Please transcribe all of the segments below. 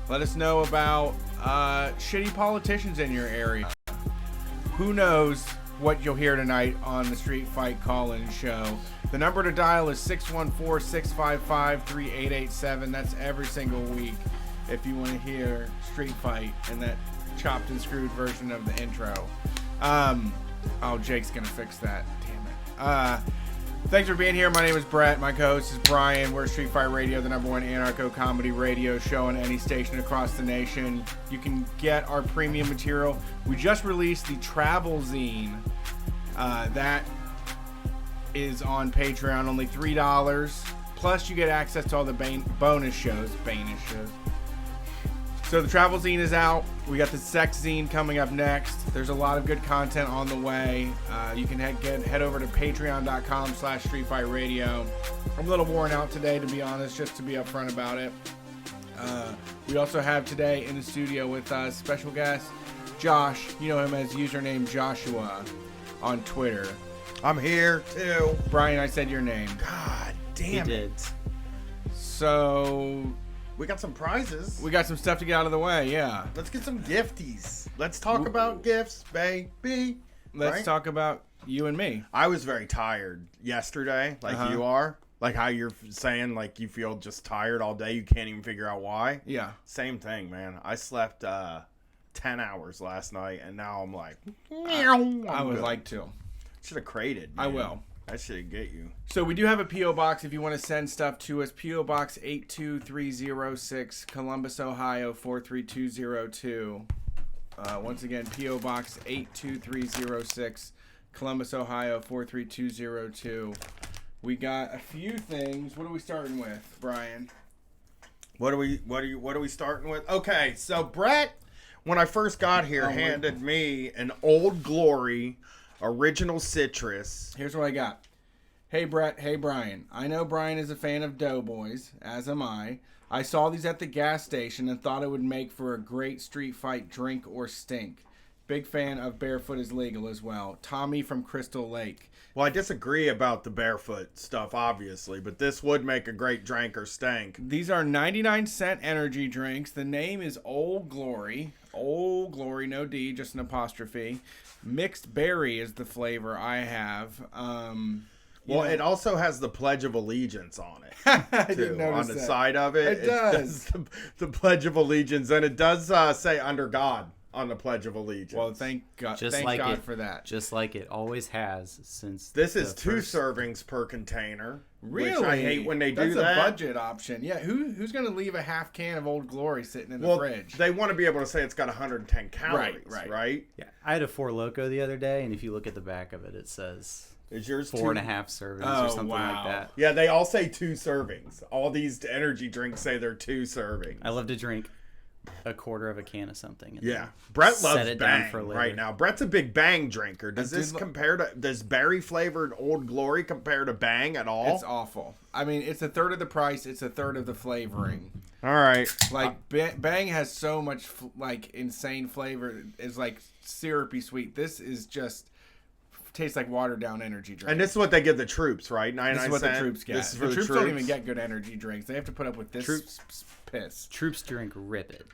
Let us know about shitty politicians in your area. Who knows what you'll hear tonight on the Street Fight call-in show. The number to dial is 614-655-3887. That's every single week if you want to hear Street Fight and that chopped and screwed version of the intro. Jake's going to fix that. Damn it. Thanks for being here. My name is Brett. My co-host is Brian. We're Street Fight Radio, the number one anarcho-comedy radio show on any station across the nation. You can get our premium material. We just released the travel zine. That is on Patreon, only $3. Plus, you get access to all the bonus shows. So the travel zine is out. We got the sex zine coming up next. There's a lot of good content on the way. You can head over to patreon.com/streetfightradio. I'm a little worn out today, to be honest, just to be upfront about it. We also have today in the studio with us special guest Josh. You know him as username Joshua on Twitter. I'm here too. Brian, I said your name. God damn it. So we got some prizes. We got some stuff to get out of the way, yeah. Let's get some gifties. Let's talk about gifts, baby. Let's talk about you and me. I was very tired yesterday, like you are. Like how you're saying, like you feel just tired all day. You can't even figure out why. Yeah. Same thing, man. I slept 10 hours last night, and now I'm like, I would like to. Should have crated. Man. I will. I should get you. So we do have a P.O. Box if you want to send stuff to us. P.O. Box 82306, Columbus, Ohio 43202. Once again, P.O. Box 82306, Columbus, Ohio 43202. We got a few things. What are we starting with, Brian? What are we starting with? Okay, so Brett, when I first got here, handed me an Old Glory Original Citrus. Here's what I got. Hey Brett, hey Brian. I know Brian is a fan of Doughboys, as am I. I saw these at the gas station and thought it would make for a great street fight drink or stink. Big fan of Barefoot is Legal as well. Tommy from Crystal Lake. Well, I disagree about the barefoot stuff, obviously, but this would make a great drink or stank. These are 99-cent energy drinks. The name is Old Glory. Old Glory, no D, just an apostrophe. Mixed berry is the flavor I have. It also has the Pledge of Allegiance on it. I didn't notice on the that. side of it. It does. The Pledge of Allegiance, and it does say under God on the Pledge of Allegiance. Well, thank God. Just thank like God it, for that. Just like it always has since. This is 2 servings per container. Really? Which I hate when they do that. That's a budget option. Yeah, who's going to leave a half can of Old Glory sitting in the fridge? They want to be able to say it's got 110 calories, right? Yeah, I had a Four Loko the other day, and if you look at the back of it, it says is yours 4.5 servings or something like that. Yeah, they all say 2 servings. All these energy drinks say they're 2 servings. I love to drink a quarter of a can of something. Yeah, Brett loves it Bang down for later. right now. Brett's a big Bang drinker. Does berry flavored Old Glory compare to Bang at all? It's awful. I mean, it's a third of the price. It's a third of the flavoring. All right. Like Bang has so much insane flavor. It's like syrupy sweet. This is just tastes like watered down energy drink. And this is what they give the troops, right? 99 This is what the troops get. This is for the troops don't even get good energy drinks. They have to put up with this piss. Troops drink Rip It.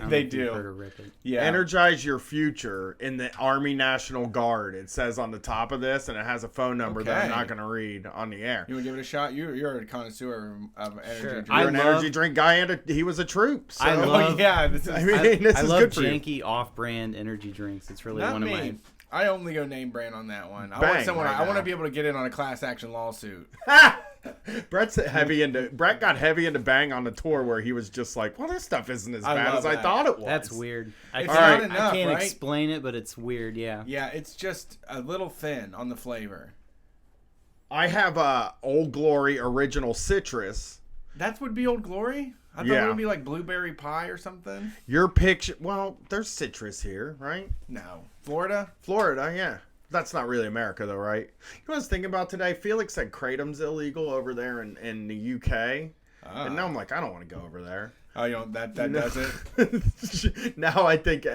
They do. Heard of Rip It. Yeah. Energize your future in the Army National Guard. It says on the top of this, and it has a phone number that I'm not going to read on the air. You want to give it a shot? You're a connoisseur of energy Sure. drinks. You're an energy drink guy, and he was a troop. So. I love. This is. I mean, this I is love good for you. janky off-brand energy drinks. It's really Not one me. of my. I only go name brand on that one. I Bang want someone. right I want to now. be able to get in on a class action lawsuit. Brett got heavy into Bang on the tour where he was just like, well, this stuff isn't as bad as I thought it was. That's weird. It's I not enough, can't right? explain it, but it's weird. Yeah. Yeah, it's just a little thin on the flavor. I have Old Glory Original Citrus. That would be Old Glory? I thought it would be like blueberry pie or something. Your picture, well, there's citrus here, right? No. Florida, yeah. That's not really America, though, right? You know what I was thinking about today? Felix said Kratom's illegal over there in the UK. And now I'm like, I don't want to go over there. Oh, that does it? Now I think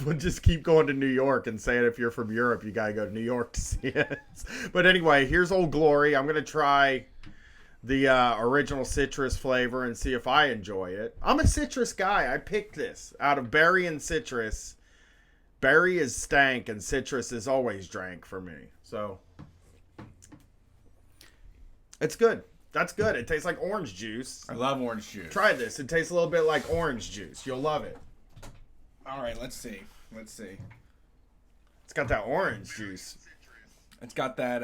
we'll just keep going to New York and saying if you're from Europe, you got to go to New York to see it. But anyway, here's Old Glory. I'm going to try the original citrus flavor and see if I enjoy it. I'm a citrus guy. I picked this out of berry and citrus. Berry is stank and citrus is always drank for me. So it's good. That's good. It tastes like orange juice. I love orange juice. Try this. It tastes a little bit like orange juice. You'll love it. All right, let's see. Let's see. It's got that orange juice. It's got that.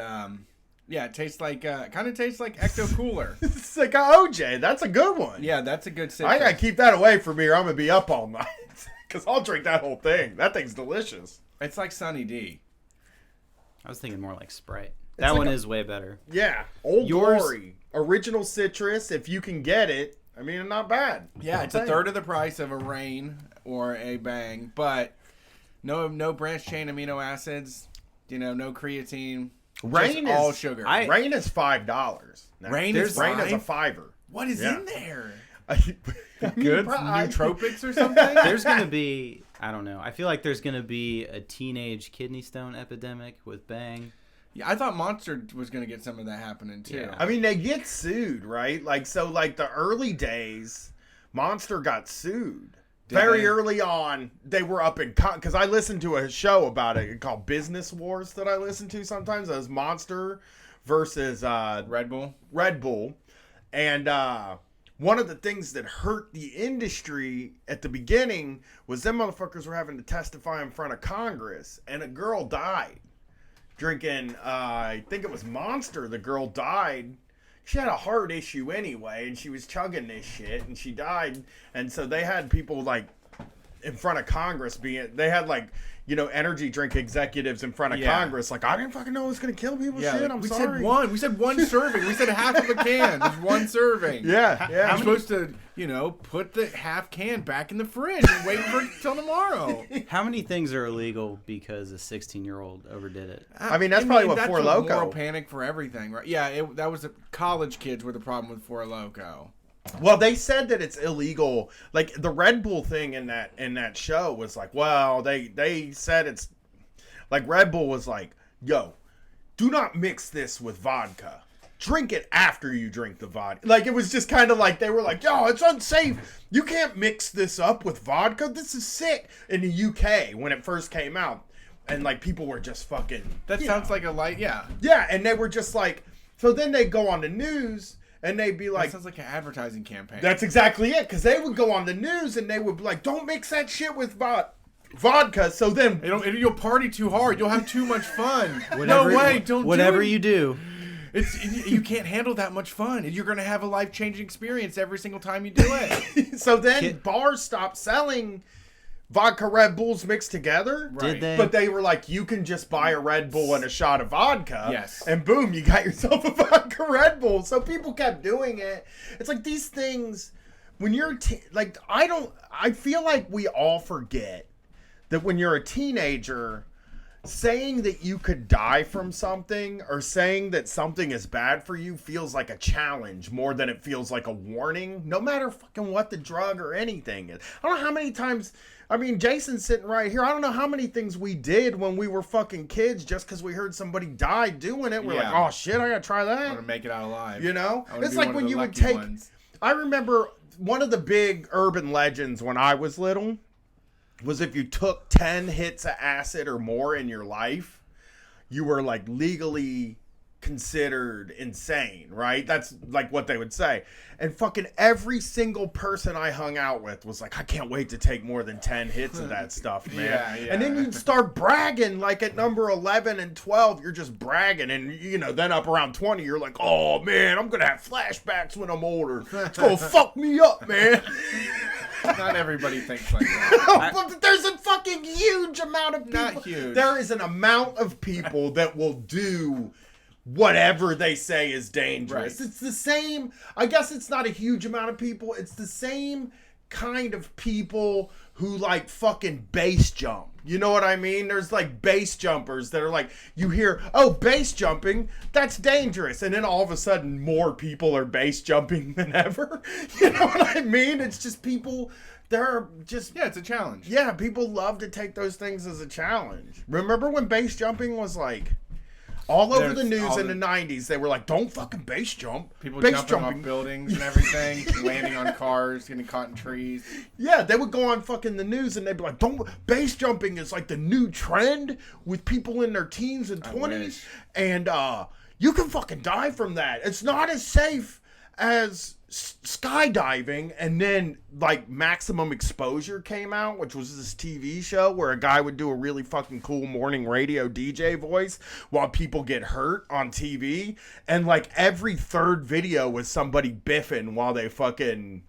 Yeah, it tastes like. Kind of tastes like Ecto Cooler. It's like a OJ. That's a good one. Yeah, that's a good citrus. I gotta keep that away from me or I'm gonna be up all night. Because I'll drink that whole thing. That thing's delicious. It's like Sunny D. I was thinking more like Sprite. That like one a- is way better. Yeah. Old Yours- Glory. Original citrus. If you can get it. I mean, not bad. Yeah, it's a third of the price of a Reign or a Bang, but no branch chain amino acids. No creatine. Reign just all is sugar. Reign is $5. Now, Reign is Reign is a $5? $5. What is Yeah. in there? Good. Nootropics or something? There's going to be, I don't know. I feel like there's going to be a teenage kidney stone epidemic with Bang. Yeah, I thought Monster was going to get some of that happening too. Yeah. I mean, they get sued, right? Like the early days, Monster got sued. Very they? early on, they were up in because I listened to a show about it called Business Wars that I listen to sometimes. It was Monster versus Red Bull. Red Bull, and one of the things that hurt the industry at the beginning was them motherfuckers were having to testify in front of Congress, and a girl died drinking. I think it was Monster. The girl died. She had a heart issue anyway, and she was chugging this shit, and she died. And so they had people like in front of Congress they had like energy drink executives in front of Yeah. Congress. Like, I didn't fucking know it was gonna kill people. Shit, like, I'm we sorry. said one. We said one serving. We said half of a can. There's one serving. Yeah, yeah. I'm supposed to, put the half can back in the fridge and wait for it till tomorrow. How many things are illegal because a 16-year-old overdid it? I mean, that's probably what Four Loko. Moral panic for everything, right? Yeah, that was college kids were the problem with Four Loko. Well, they said that it's illegal. Like the Red Bull thing in that show was like, well, they said it's like Red Bull was like, yo, do not mix this with vodka. Drink it after you drink the vodka. Like, it was just kind of like, they were like, yo, it's unsafe. You can't mix this up with vodka. This is sick. In the UK, when it first came out. And, like, people were just fucking... That sounds like a light, yeah. Yeah, and they were just like... So then they'd go on the news, and they'd be like... That sounds like an advertising campaign. That's exactly it, because they would go on the news, and they would be like, don't mix that shit with vodka. So then... You'll party too hard. You'll have too much fun. No way, don't Whatever do it. you do. You can't handle that much fun. You're going to have a life-changing experience every single time you do it. So then bars stopped selling vodka Red Bulls mixed together. Right. Did they? But they were like, you can just buy a Red Bull and a shot of vodka. Yes. And boom, you got yourself a vodka Red Bull. So people kept doing it. It's like these things, when you're, I feel like we all forget that when you're a teenager, saying that you could die from something or saying that something is bad for you feels like a challenge more than it feels like a warning, no matter fucking what the drug or anything is. I don't know how many times, I mean, Jason's sitting right here. I don't know how many things we did when we were fucking kids just because we heard somebody die doing it. We're like, Yeah. oh shit, I gotta try I that. want to make it out alive. You know? I wanna It's be like one of when the you would lucky take, ones. I remember one of the big urban legends when I was little was if you took 10 hits of acid or more in your life, you were like legally considered insane, right? That's like what they would say. And fucking every single person I hung out with was like, I can't wait to take more than 10 hits of that stuff, man. Yeah. And then you'd start bragging, like at number 11 and 12, you're just bragging. And, then up around 20, you're like, oh, man, I'm going to have flashbacks when I'm older. It's going to fuck me up, man. Not everybody thinks like that. But there's a fucking huge amount of people. Not huge. There is an amount of people that will do whatever they say is dangerous. Right. It's the same. I guess it's not a huge amount of people. It's the same kind of people who like fucking base jump. You know what I mean? There's like base jumpers that are like, you hear, oh, base jumping, that's dangerous. And then all of a sudden more people are base jumping than ever. You know what I mean? It's just people, they're just... Yeah, it's a challenge. Yeah, people love to take those things as a challenge. Remember when base jumping was like... All over There's the news all in the the- 90s, they were like, don't fucking base jump. People base jumping off buildings and everything, landing on cars, getting caught in trees. Yeah, they would go on fucking the news and they'd be like, don't, base jumping is like the new trend with people in their teens and 20s. wish. And you can fucking die from that. It's not as safe as skydiving. And then like Maximum Exposure came out, which was this TV show where a guy would do a really fucking cool morning radio DJ voice while people get hurt on TV. And like every third video was somebody biffing while they fucking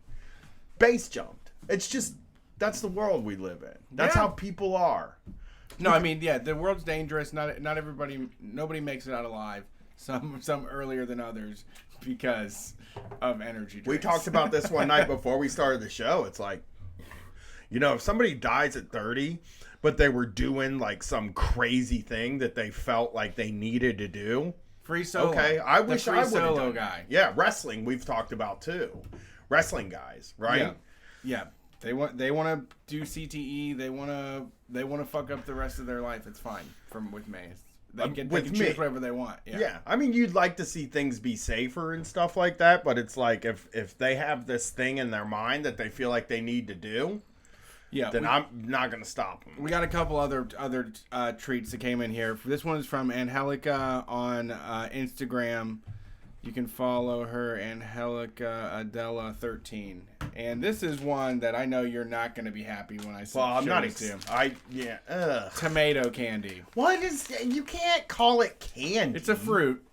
base jumped. It's just, that's the world we live in. That's Yeah. how people are. No, I mean, yeah, the world's dangerous. Not everybody, nobody makes it out alive. Some earlier than others because of energy drinks. We talked about this one night before we started the show. It's like, you know, if somebody dies at 30, but they were doing like some crazy thing that they felt like they needed to do. Free Solo. Okay, I The wish Free I would have Solo done guy. Yeah, wrestling we've talked about too. Wrestling guys, right? Yeah. Yeah. They want to do CTE. They want to fuck up the rest of their life. It's fine with me. They can with choose me. whatever they want. Yeah. Yeah, I mean, you'd like to see things be safer and stuff like that, but it's like if they have this thing in their mind that they feel like they need to do, Yeah. then I'm not going to stop them. We got a couple other treats that came in here. This one is from Angelica on Instagram. You can follow her, Angelica Adela 13. And this is one that I know you're not going to be happy when I say. Well, I'm not. it to you. Ugh. Tomato candy. What is? You can't call it candy. It's a fruit.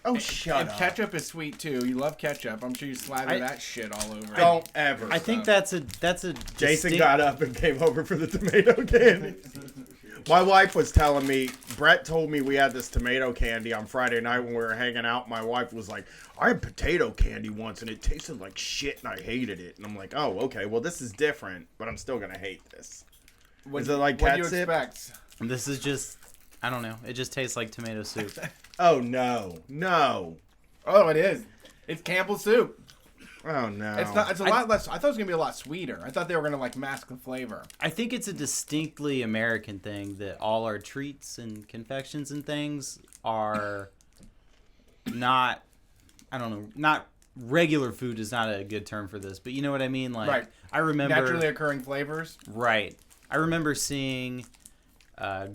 Oh, shut And up! ketchup is sweet too. You love ketchup. I'm sure you slather I- that shit all over. Don't ever. I think that's a Jason distinct- got up and came over for the tomato candy. My wife was telling me, Brett told me we had this tomato candy on Friday night when we were hanging out. My wife was like, I had potato candy once and it tasted like shit and I hated it. And I'm like, oh, okay, well, this is different, but I'm still going to hate this. Is it like What do you catsup? expect? This is just, I don't know. It just tastes like tomato soup. Oh, no. No. Oh, it is. It's Campbell's soup. Oh, no. It's not. It's a lot less. I thought it was gonna be a lot sweeter. I thought they were gonna like mask the flavor. I think it's a distinctly American thing that all our treats and confections and things are not, I don't know, not regular food is not a good term for this, but you know what I mean? Like, Right. I remember. Naturally occurring flavors. Right. I remember seeing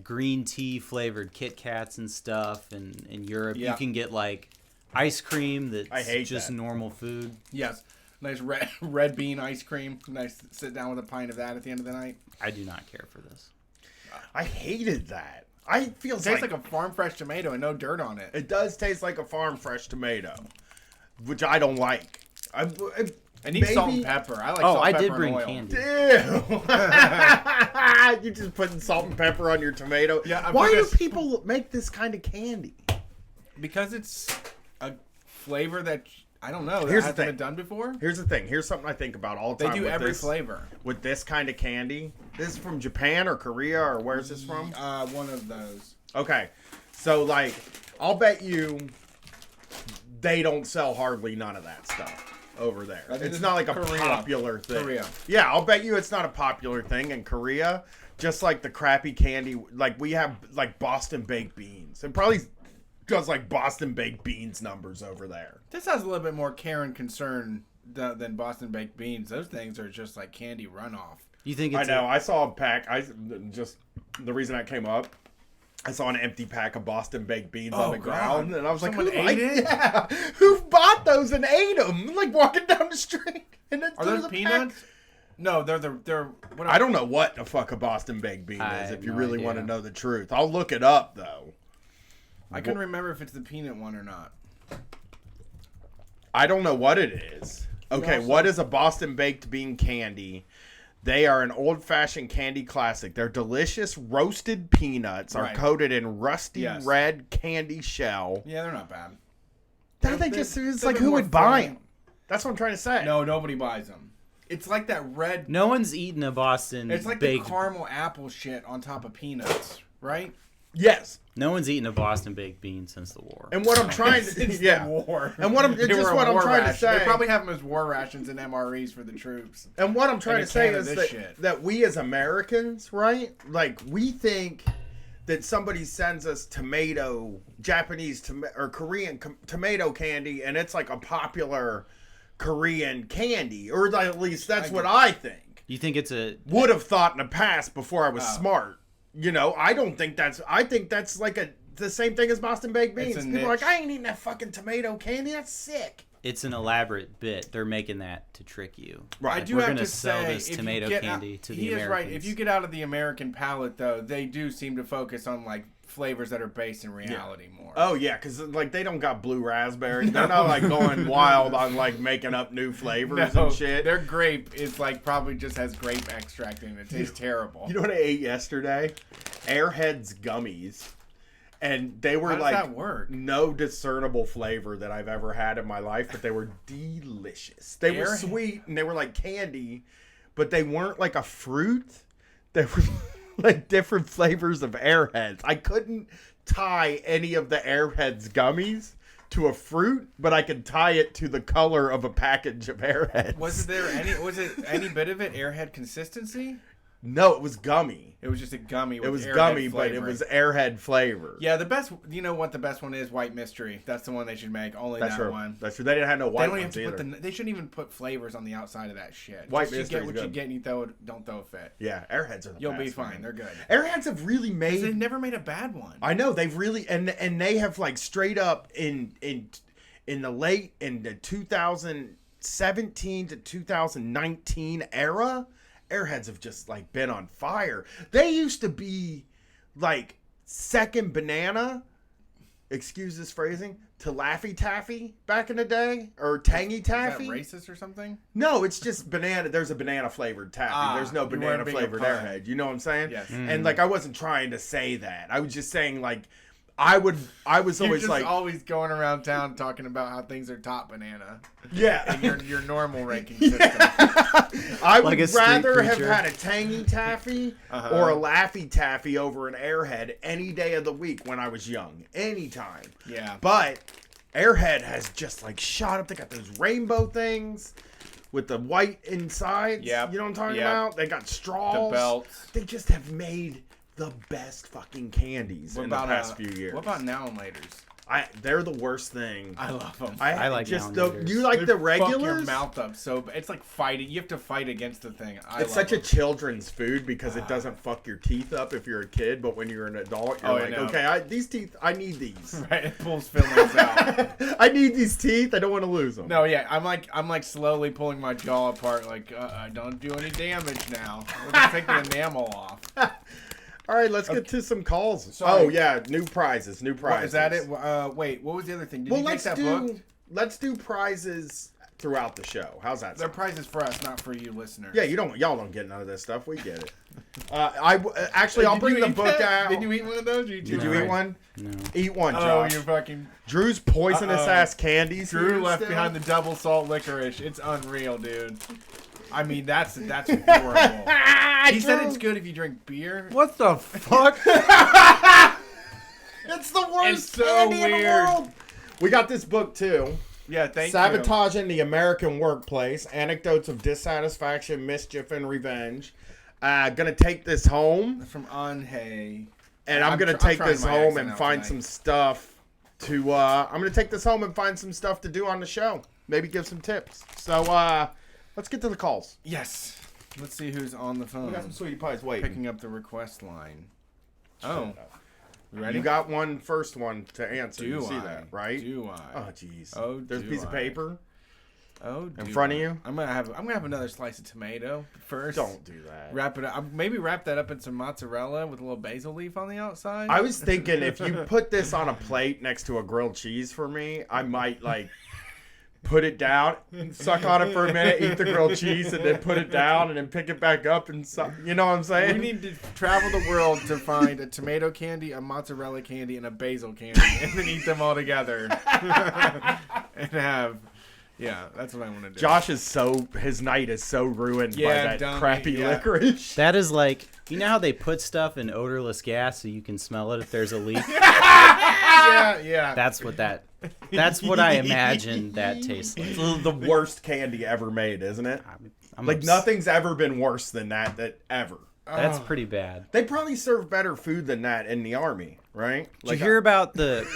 green tea flavored Kit Kats and stuff, and in Europe Yeah. you can get like ice cream that's I hate just that. normal food. Yes. Nice red bean ice cream. Nice to sit down with a pint of that at the end of the night. I do not care for this. I hated that. I feel It tastes like a farm fresh tomato and no dirt on it. It does taste like a farm fresh tomato, which I don't like. It needs salt and pepper. I like Oh, salt, I pepper, did and bring oil. candy. Ew. You just putting salt and pepper on your tomato. Yeah, Why do because- people make this kind of candy? Because it's a flavor that I don't know. That Here's the hasn't thing. been done before. Here's the thing. Here's something I think about all the They time. do with every this, flavor. with this kind of candy. This is from Japan or Korea or where's this from? One of those. Okay, so like, I'll bet you they don't sell hardly none of that stuff over there. I think It's it's not like a Korea. popular thing. Korea. Yeah, I'll bet you it's not a popular thing in Korea. Just like the crappy candy, like we have like Boston baked beans. It probably does like Boston baked beans numbers over there. This has a little bit more care and concern than Boston baked beans. Those things are just like candy runoff. You think I it's know. I saw a pack. The reason I came up, I saw an empty pack of Boston baked beans on Oh, the God. ground, and I was Someone like, "Who ate it? Yeah, who bought those and ate them? Like walking down the street and then Are threw those the peanuts? pack. No, they're what I don't know what the fuck a Boston baked bean I is. have If you no really idea. want to know the truth, I'll look it up though. I couldn't remember if it's the peanut one or not. I don't know what it is. Okay, also- what is a Boston baked bean candy? They are an old-fashioned candy classic. Their delicious roasted peanuts are Right. coated in rusty Yes. red candy shell. Yeah, they're not bad. That they They- just it's they're a like bit who more would buy filling. them? That's what I'm trying to say. No, nobody buys them. It's like that red. no one's eaten a Boston It's like baked. the caramel apple shit on top of peanuts, right? Yes. No one's eaten a Boston baked bean since the war. And what I'm trying to Since yeah. the war. And what I'm They just were a what I'm war trying to ration. say. They probably have them as war rations and MREs for the troops. And what I'm trying And to a say can of is this that, shit. that we as Americans, right? Like we think that somebody sends us Japanese or Korean tomato candy, and it's like a popular Korean candy, or at least that's what I think. You think it's a... Would have thought in the past before I was smart. You know, I don't think that's... I think that's like the same thing as Boston baked beans. People are like, I ain't eating that fucking tomato candy. That's sick. It's an elaborate bit. They're making that to trick you. Right. I do We're have gonna to sell say, this if tomato you get candy to the he is Americans. right. If you get out of the American palate, though, they do seem to focus on like flavors that are based in reality more. Oh yeah, because like they don't got blue raspberry. They're not like going wild on like making up new flavors and shit. Their grape is like probably just has grape extract in it. It tastes terrible. You know what I ate yesterday? Airheads gummies. And they were How does like that work? no discernible flavor that I've ever had in my life, but they were delicious. They were sweet and they were like candy, but they weren't like a fruit. They were like different flavors of Airheads. I couldn't tie any of the Airheads gummies to a fruit, but I could tie it to the color of a package of Airheads. Was it any bit of it Airhead consistency? No, it was gummy. It was just a gummy. With It was Airhead gummy, flavoring. but it was Airhead flavor. Yeah, the best. You know what the best one is? White Mystery. That's the one they should make. Only That's that true. one. That's true. They didn't have no white They don't ones have to either. put they shouldn't even put flavors on the outside of that shit. White Just you Mystery's get what good. you get and you don't throw a fit. Yeah, Airheads are the You'll best, be fine. man. They're good. Airheads have really made. They've never made a bad one. I know they've really and they have like straight up in the 2017 to 2019 era. Airheads have just like been on fire. They used to be like second banana, excuse this phrasing, to Laffy Taffy back in the day, or Tangy Taffy. Is that racist or something? No, it's just banana. There's a banana flavored taffy. There's no you banana weren't being flavored a pun. Airhead. You know what I'm saying? Yes. And like I wasn't trying to say that. I was just saying like I was You're always just like always going around town talking about how things are top banana. yeah. In your normal ranking system. I Like a would street rather have preacher. had a Tangy Taffy or a Laffy Taffy over an Airhead any day of the week when I was young. Anytime. Yeah. But Airhead has just like shot up. They got those rainbow things with the white insides. Yep. You know what I'm talking Yep. about? They got straws. The belts. They just have made the best fucking candies in the past few years. What about Now and Laters? They're the worst thing. I love them. I like just Now the and Laters. you like They the fuck your regulars. mouth up so it's like fighting. You have to fight against the thing. It's such a children's food because it doesn't fuck your teeth up if you're a kid, but when you're an adult, you're like, I know. okay, these teeth, I need these. right. It pulls fillings out. I need these teeth. I don't want to lose them. No, yeah, I'm like slowly pulling my jaw apart. Like I don't do any damage now. We'll just take the enamel off. All right, let's get to some calls. Sorry. Oh yeah, new prizes, new What, prizes. is that it? Wait, what was the other thing? Did Well, you take that book? let's do prizes throughout the show. How's that They're sound? prizes for us, not for you listeners. Yeah, y'all don't get none of this stuff. We get it. Actually, I'll Did bring you the eat book that? out. Did you eat one of those? Did you No. eat one? No. Eat one, Oh, Josh. you fucking Drew's poisonous ass candies. Drew here left still. behind the double salt licorice. It's unreal, dude. I mean, that's horrible. He said it's good if you drink beer. What the fuck? It's the worst It's so candy in the weird. world. We got this book too. Yeah, thank you. Sabotaging the American Workplace: Anecdotes of Dissatisfaction, Mischief, and Revenge. Gonna take this home, From Anhe. and I'm gonna trying take this my home accent and out find tonight. some stuff to. I'm gonna take this home and find some stuff to do on the show. Maybe give some tips. So let's get to the calls. Yes. Let's see who's on the phone. We got some sweetie pies waiting. Picking up the request line. Oh, you ready? You got one first one to answer. Do you see I? that, right? Do I? Oh jeez. Oh, There's a do piece of I? paper. Oh, in do front of I? you? I'm gonna have another slice of tomato first. Don't do that. Wrap it up. Maybe wrap that up in some mozzarella with a little basil leaf on the outside. I was thinking if you put this on a plate next to a grilled cheese for me, I might like put it down and suck on it for a minute, eat the grilled cheese, and then put it down and then pick it back up and suck. You know what I'm We saying? need to travel the world to find a tomato candy, a mozzarella candy, and a basil candy, and then eat them all together. And have, yeah, that's what I want to do. Josh is his night is so ruined by Yeah, that dummy, crappy yeah. licorice. That is like, you know how they put stuff in odorless gas so you can smell it if there's a leak? yeah. That's what I imagine that tastes like. It's the worst candy ever made, isn't it? I'm Like obs- nothing's ever been worse than that ever. That's pretty bad. They probably serve better food than that in the Army, right? Did you hear about the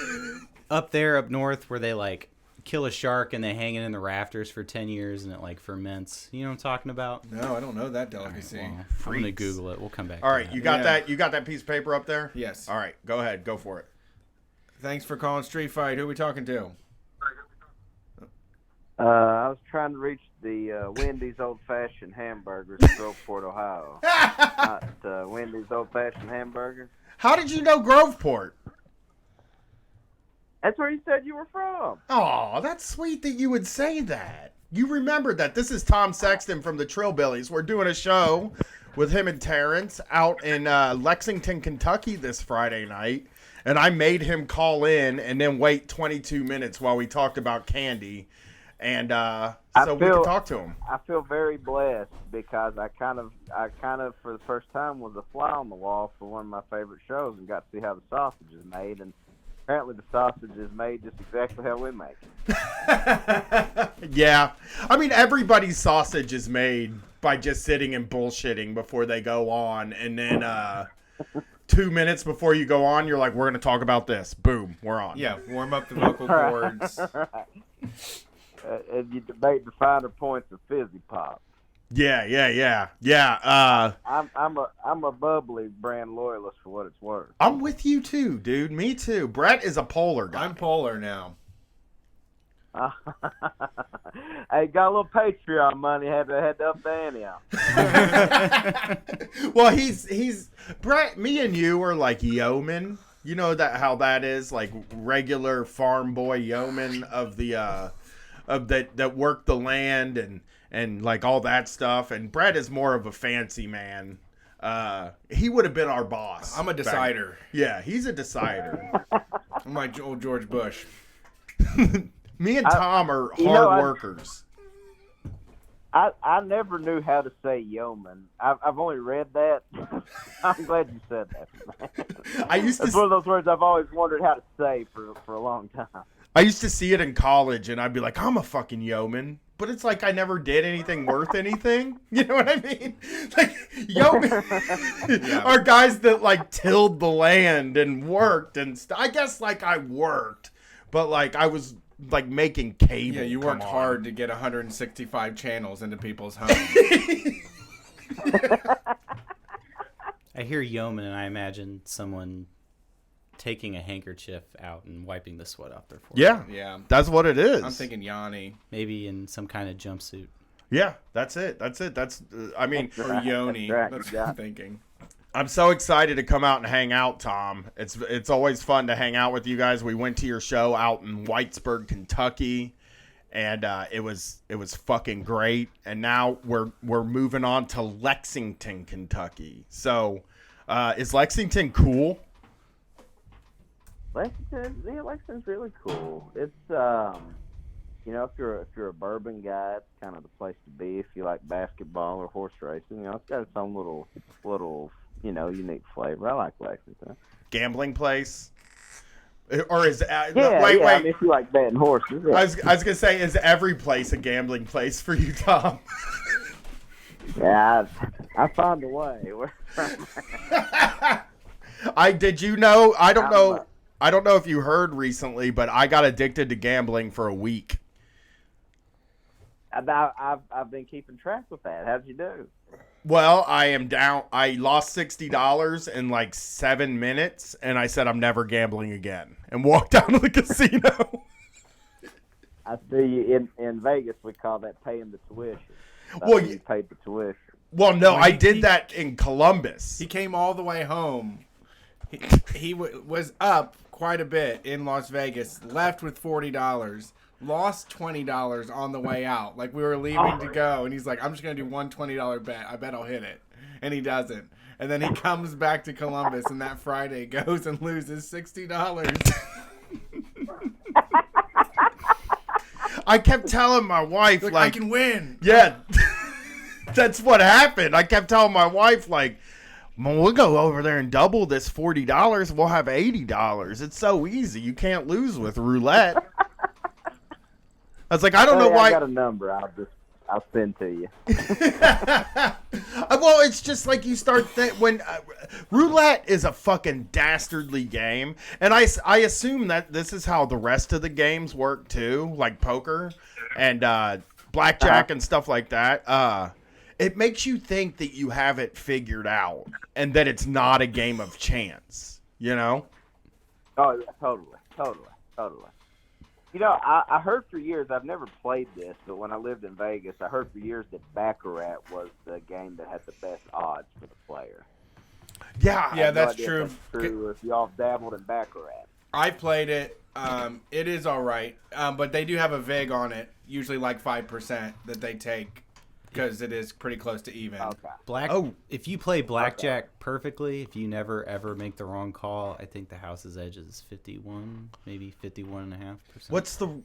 up north where they like kill a shark and they hang it in the rafters for 10 years and it like ferments? You know what I'm talking about? No, I don't know that delicacy. Well, I'm gonna Google it. We'll come back. All to right, that. you got Yeah. that? You got that piece of paper up there? Yes. All right, go ahead. Go for it. Thanks for calling Street Fight. Who are we talking to? I was trying to reach the Wendy's Old Fashioned Hamburgers in Groveport, Ohio. Not Wendy's Old Fashioned Hamburgers. How did you know Groveport? That's where you said you were from. Oh, that's sweet that you would say that. You remembered that. This is Tom Sexton from the Trillbillies. We're doing a show with him and Terrence out in Lexington, Kentucky this Friday night. And I made him call in and then wait 22 minutes while we talked about candy. And so we could talk to him. I feel very blessed because I kind of for the first time was a fly on the wall for one of my favorite shows and got to see how the sausage is made. And apparently the sausage is made just exactly how we make it. Yeah. I mean, everybody's sausage is made by just sitting and bullshitting before they go on. And then 2 minutes before you go on, you're like, we're going to talk about this. Boom, we're on. Yeah, warm up the vocal cords. And you debate the finer points of fizzy pop. Yeah. I'm a bubbly brand loyalist for what it's worth. I'm with you too, dude. Me too. Brett is a polar guy. I'm polar now. Hey, got a little Patreon money. Had to up the ante out. Well, he's Brett. Me and you are like yeomen. You know how that is, like regular farm boy yeomen of the that work the land and like all that stuff. And Brett is more of a fancy man. He would have been our boss. I'm a decider. Yeah, he's a decider. I'm like old George Bush. Me and Tom are you know, hard workers. I never knew how to say yeoman. I've only read that. I'm glad you said that. I used It's to one of those words I've always wondered how to say for a long time. I used to see it in college, and I'd be like, I'm a fucking yeoman. But it's like I never did anything worth anything. You know what I mean? Like, yeoman are guys that, like, tilled the land and worked and I guess, like, I worked. But, like, I was, like, making cable. Yeah, you Come worked on. hard to get 165 channels into people's homes. I hear yeoman and I imagine someone taking a handkerchief out and wiping the sweat off their forehead. Yeah, Yeah. that's what it is. I'm thinking Yanni Maybe in some kind of jumpsuit. Yeah, that's it. That's, I mean, or Yoni. That's right, That's you what got I'm thinking. I'm so excited to come out and hang out, Tom. It's always fun to hang out with you guys. We went to your show out in Whitesburg, Kentucky, and it was fucking great. And now we're moving on to Lexington, Kentucky. So, is Lexington cool? Lexington's really cool. It's you know, if you're a bourbon guy, it's kind of the place to be. If you like basketball or horse racing, you know, it's got its own little unique flavor. I like Lexington. Gambling place? Or is Yeah, wait? I mean, if you like betting horses. Yeah. I was gonna say, is every place a gambling place for you, Tom? Yeah, I found a way. Did you know? I don't know. I don't know if you heard recently, but I got addicted to gambling for a week. I've been keeping track with that. How'd you do? Well, I am down. I lost $60 in like 7 minutes, and I said I'm never gambling again, and walked down to the casino. I see you in Vegas. We call that paying the tuition. Well, you paid the tuition. Well, no, Well, I did that in Columbus. He came all the way home. He was up quite a bit in Las Vegas, left with $40, lost $20 on the way out. Like, we were leaving to go, and he's like, I'm just going to do one $20 bet. I bet I'll hit it. And he doesn't. And then he comes back to Columbus, and that Friday goes and loses $60. I kept telling my wife, Like, like, I can win. yeah, that's what happened. I kept telling my wife, like, well, we'll go over there and double this $40. We'll have $80. It's so easy. You can't lose with roulette. I was like, I don't know why. I got a number. I'll send to you. Well, it's it's just like you start when roulette is a fucking dastardly game, and I assume that this is how the rest of the games work too, like poker and blackjack and stuff like that. It makes you think that you have it figured out and that it's not a game of chance, you know? Oh, yeah, totally. You know, I heard for years, I've never played this, but when I lived in Vegas, I heard for years that Baccarat was the game that had the best odds for the player. Yeah. Yeah, that's idea true. If that's true, if y'all dabbled in Baccarat. I played it. It is all right, but they do have a vig on it, usually like 5% that they take because it is pretty close to even. Okay. If you play blackjack perfectly, if you never ever make the wrong call, I think the house's edge is 51, maybe 51.5%. What's the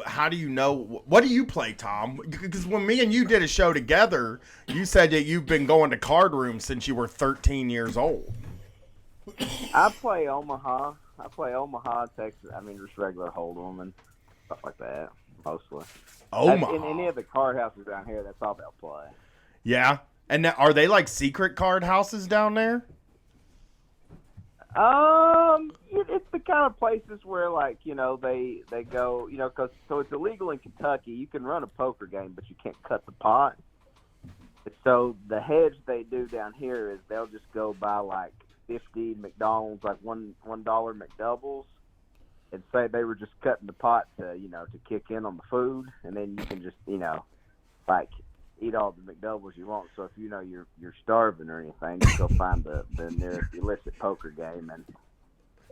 how do you know? What do you play, Tom? Because when me and you did a show together, you said that you've been going to card rooms since you were 13 years old. I play Omaha, Texas. I mean, just regular Hold'em and stuff like that, mostly. Omaha. In any of the card houses down here, that's all they'll play. Yeah. And are they like secret card houses down there? It's the kind of places where, like, you know, they go, you know, so it's illegal in Kentucky. You can run a poker game, but you can't cut the pot. So the hedge they do down here is they'll just go buy like 50 McDonald's, like $1 McDoubles, and say they were just cutting the pot to, you know, to kick in on the food, and then you can just, you know, like eat all the McDoubles you want. So if you know you're starving or anything, just go find the nearest illicit poker game and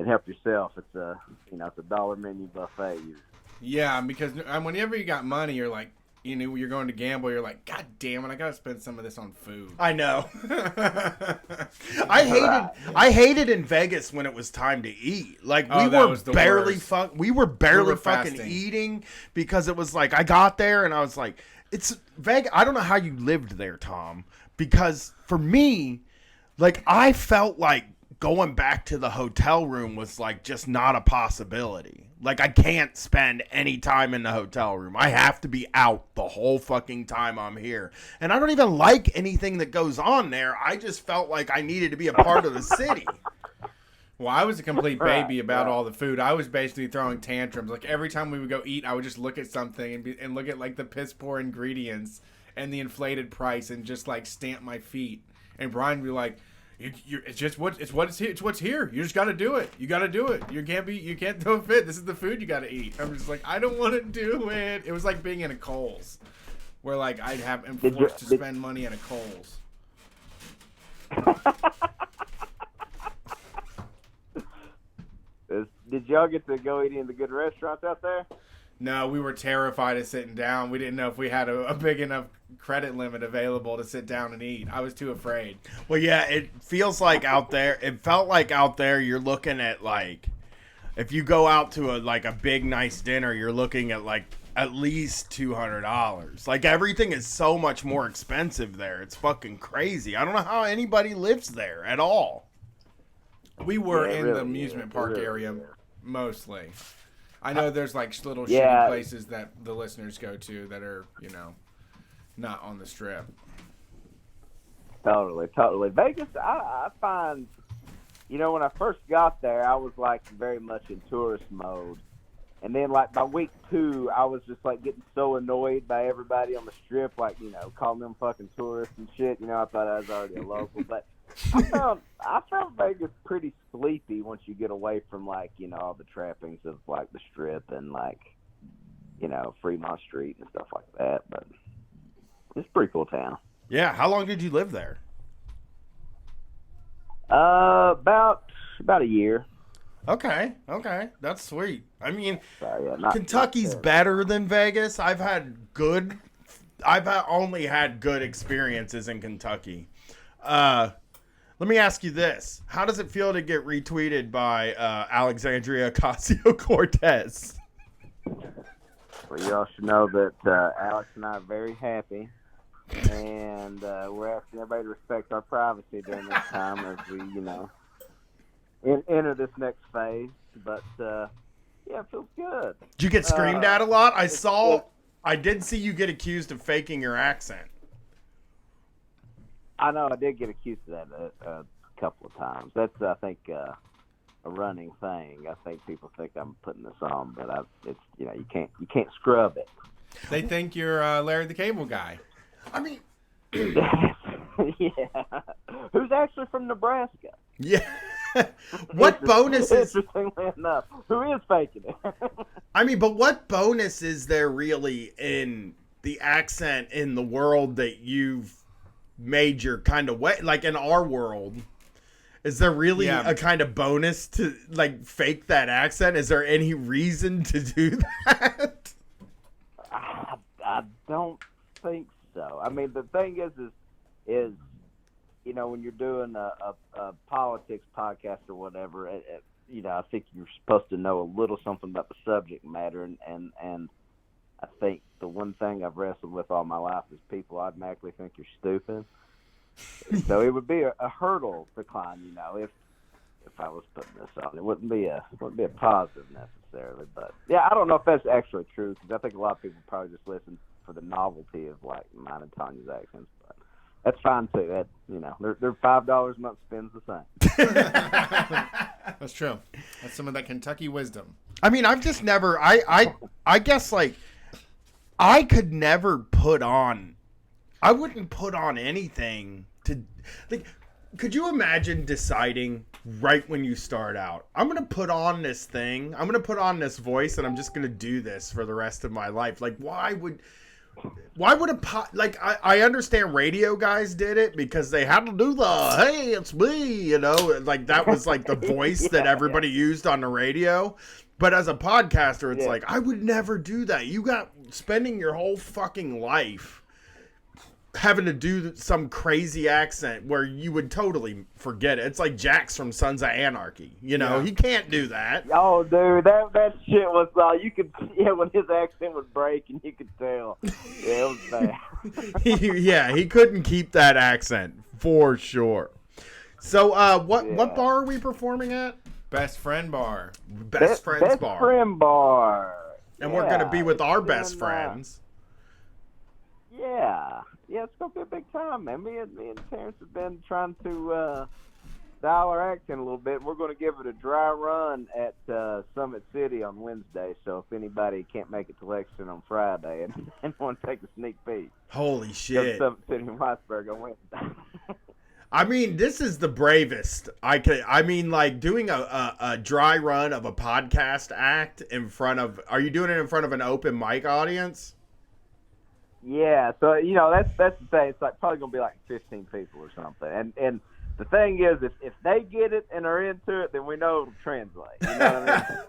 help yourself. It's a $1 menu buffet usually. Yeah, because whenever you got money, you're like, you know, you're going to gamble, you're like, God damn it, I gotta spend some of this on food. I know. I hated in Vegas when it was time to eat. Like we were barely fucking eating because it was like I got there and I was like, it's Vegas. I don't know how you lived there, Tom, because for me, like I felt like going back to the hotel room was like just not a possibility. Like I can't spend any time in the hotel room. I have to be out the whole fucking time I'm here. And I don't even like anything that goes on there. I just felt like I needed to be a part of the city. Well, I was a complete baby about all the food. I was basically throwing tantrums. Like every time we would go eat, I would just look at something and look at like the piss poor ingredients and the inflated price and just like stamp my feet. And Brian would be like, it's what's here. You just got to do it. You got to do it. You can't throw a fit. This is the food you got to eat. I'm just like, I don't want to do it. It was like being in a Kohl's, where like I'm forced to spend money at a Kohl's. Did y'all get to go eat in the good restaurants out there? No, we were terrified of sitting down. We didn't know if we had a big enough credit limit available to sit down and eat. I was too afraid. Well, yeah, it feels like out there. It felt like out there you're looking at like, if you go out to a big nice dinner, you're looking at like at least $200. Like everything is so much more expensive there. It's fucking crazy. I don't know how anybody lives there at all. We were in the amusement park area mostly. I know there's like little shitty places that the listeners go to that are, you know, not on the strip. Totally. Vegas, I find, you know, when I first got there, I was like very much in tourist mode. And then like by week 2, I was just like getting so annoyed by everybody on the strip, like, you know, calling them fucking tourists and shit. You know, I thought I was already a local. But I found Vegas pretty sleepy once you get away from like, you know, all the trappings of like the strip and like, you know, Fremont Street and stuff like that. But it's a pretty cool town. Yeah. How long did you live there? About a year. Okay. That's sweet. I mean, Kentucky's better than Vegas. I've only had good experiences in Kentucky. Let me ask you this. How does it feel to get retweeted by Alexandria Ocasio-Cortez? Well, y'all should know that Alex and I are very happy. And we're asking everybody to respect our privacy during this time as we, you know, enter this next phase. But, yeah, it feels good. Did you get screamed at a lot? I did see you get accused of faking your accent. I know I did get accused of that a couple of times. That's I think a running thing. I think people think I'm putting this on, but it's you can't scrub it. They think you're Larry the Cable Guy. I mean, Yeah. Who's actually from Nebraska? yeah. What bonuses? Interestingly enough, who is faking it? I mean, but what bonus is there really in the accent in the world that you've made your kind of way? Like in our world, is there really a kind of bonus to like fake that accent? Is there any reason to do that? I don't think so. I mean, the thing is when you're doing a politics podcast or whatever, I think you're supposed to know a little something about the subject matter, and I think the one thing I've wrestled with all my life is people automatically think you're stupid. So it would be a hurdle to climb, if I was putting this on. It wouldn't be a positive necessarily, but yeah, I don't know if that's actually true, because I think a lot of people probably just listen for the novelty of like mine and Tanya's accents, but that's fine too. That they're $5 a month spends the same. That's true. That's some of that Kentucky wisdom. I mean, I've just never. I guess like I could never put on. I wouldn't put on anything to like. Could you imagine deciding right when you start out, I'm going to put on this thing, I'm going to put on this voice, and I'm just going to do this for the rest of my life? Like, why would I understand radio guys did it because they had to do the, hey, it's me, like that was like the voice that everybody used on the radio. But as a podcaster, it's like, I would never do that. You got spending your whole fucking life having to do some crazy accent where you would totally forget it. It's like Jax from Sons of Anarchy. He can't do that. Oh, dude, that shit was you could when his accent would break and you could tell. Yeah, it was bad. he couldn't keep that accent for sure. So, what bar are we performing at? Best Friend Bar. Best Friends Bar. Best Friend Bar. And we're gonna be with our best friends. Yeah, it's gonna be a big time, man. Me and Terrence have been trying to dial our act in a little bit, and we're gonna give it a dry run at Summit City on Wednesday. So if anybody can't make it to Lexington on Friday and want to take a sneak peek, holy shit! Summit City in Whitesburg on Wednesday. I mean, this is the bravest I could. I mean, like doing a dry run of a podcast act in front of. Are you doing it in front of an open mic audience? Yeah, so that's the thing. It's like probably gonna be like 15 people or something. And the thing is, if they get it and are into it, then we know it'll translate. You know what I mean?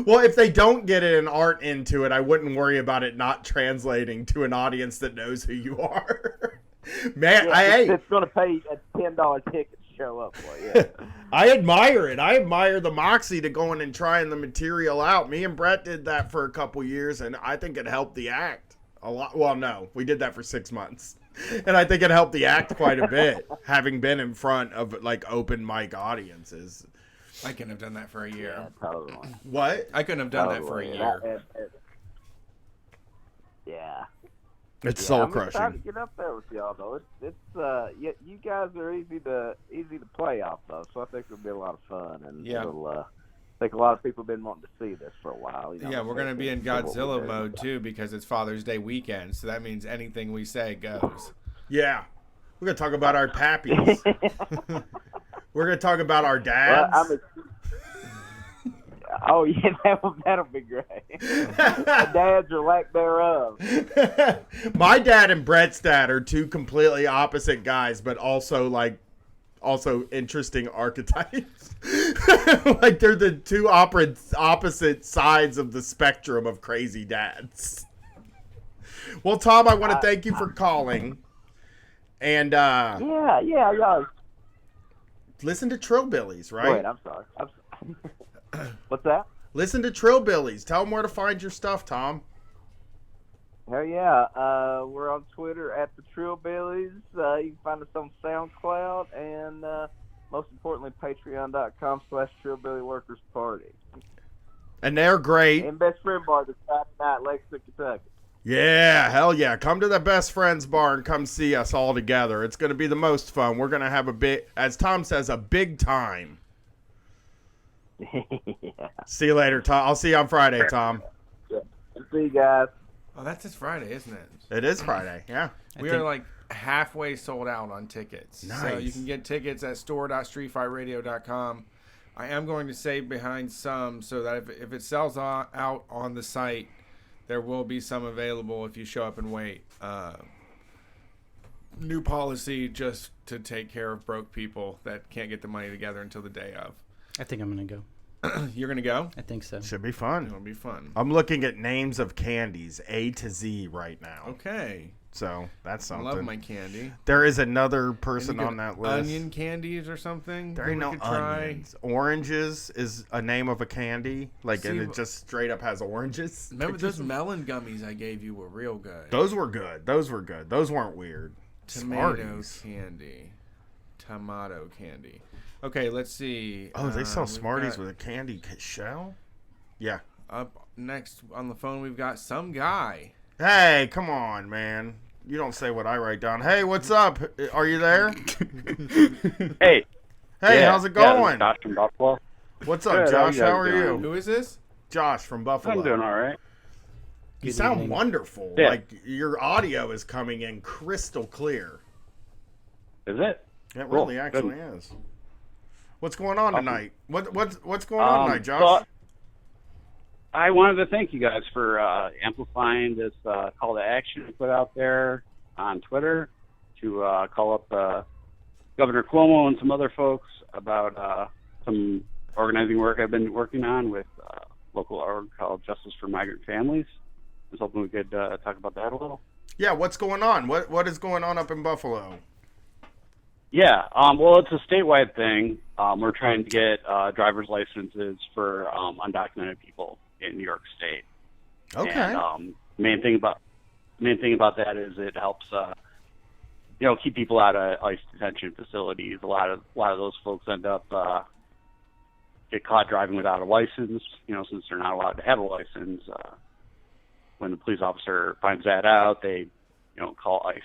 Well, if they don't get it and aren't into it, I wouldn't worry about it not translating to an audience that knows who you are. Man, it's gonna pay a $10 ticket to show up for you. I admire it. I admire the moxie to going and trying the material out. Me and Brett did that for a couple years, and I think it helped the act a lot. Well, no, we did that for 6 months, and I think it helped the act quite a bit, having been in front of like open mic audiences. I couldn't have done that for a year. Yeah, totally. What? I couldn't have done that for a year. Yeah. It's soul crushing. I'm excited to get up there with y'all though. It's you guys are easy to play off though, so I think it'll be a lot of fun, and it'll I think a lot of people have been wanting to see this for a while. Yeah, we're going to be in Godzilla mode, too, because it's Father's Day weekend. So that means anything we say goes. Yeah. We're going to talk about our pappies. We're going to talk about our dads. Oh, yeah, that'll be great. Dads or lack thereof. My dad and Brett's dad are two completely opposite guys, but also interesting archetypes. Like they're the two opposite sides of the spectrum of crazy dads. Well, Tom, I want to thank you for calling. And yeah. Listen to Trillbillies, right? Wait, I'm sorry. What's that? Listen to Trillbillies. Tell them where to find your stuff, Tom. Hell yeah. We're on Twitter at the Trillbillies. You can find us on SoundCloud and most importantly, patreon.com/TrillbillyWorkersParty. And they're great. And Best Friend Bar this Friday night, Lexington, Kentucky. Yeah, hell yeah. Come to the Best Friends Bar and come see us all together. It's going to be the most fun. We're going to have a big, as Tom says, a big time. Yeah. See you later, Tom. I'll see you on Friday, Tom. See you guys. Oh, that's this Friday, isn't it? It is Friday, yeah. We are like halfway sold out on tickets. So Nice. you can get tickets at store.streetfightradio.com. I am going to save behind some so that if it sells out on the site, there will be some available if you show up and wait. New policy just to take care of broke people that can't get the money together until the day of. I think I'm going to go. You're going to go? I think so. Should be fun. It'll be fun. I'm looking at names of candies, A to Z, right now. Okay. So that's I something. love my candy. There is another person Any on good that list. Onion candies or something? There that ain't we no could try? onions. Oranges is a name of a candy, and See, it just straight up has oranges. Remember those melon gummies I gave you were real good. Those were good. Those weren't weird. Tomato Smarties. candy. Tomato candy. Okay, let's see. Oh, they sell we've Smarties got with a candy shell? Yeah. Up next on the phone, we've got some guy. Hey, come on, man. You don't say what I write down. Hey, what's up? Are you there? Hey. Hey, Yeah, how's it yeah, this going? is Josh from Buffalo. What's up, Good, Josh? how How you are guys doing? you? Who is this? Josh from Buffalo. I'm doing all right. You Good sound evening. wonderful. Yeah. Like your audio is coming in crystal clear. Is it? It Cool. really actually is. What's going on Awesome. tonight? What's going on tonight, Josh? So I wanted to thank you guys for amplifying this call to action I put out there on Twitter to call up Governor Cuomo and some other folks about some organizing work I've been working on with local org called Justice for Migrant Families. I was hoping we could talk about that a little. Yeah, what's going on? What is going on up in Buffalo? Yeah, well, it's a statewide thing. We're trying to get driver's licenses for undocumented people in New York State. Okay. And main thing about that is it helps keep people out of ICE detention facilities. A lot of those folks end up get caught driving without a license. Since they're not allowed to have a license. When the police officer finds that out, they call ICE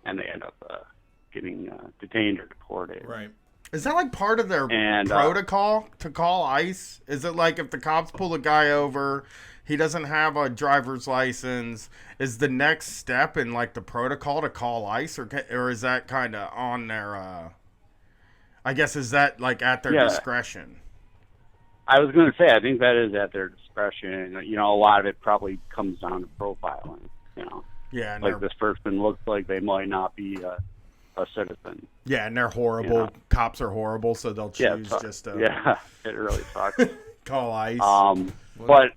and they end up getting detained or deported. Right. Is that like part of their And, protocol to call ICE? Is it like if the cops pull a guy over, he doesn't have a driver's license, is the next step in like the protocol to call ICE, or is that kind of on their? I guess is that like at their discretion? I was going to say I think that is at their discretion. A lot of it probably comes down to profiling. Yeah, and Like this person looks like they might not be a citizen. yeah, and they're horrible. Yeah. Cops are horrible, so they'll choose just to It really sucks. call ICE. But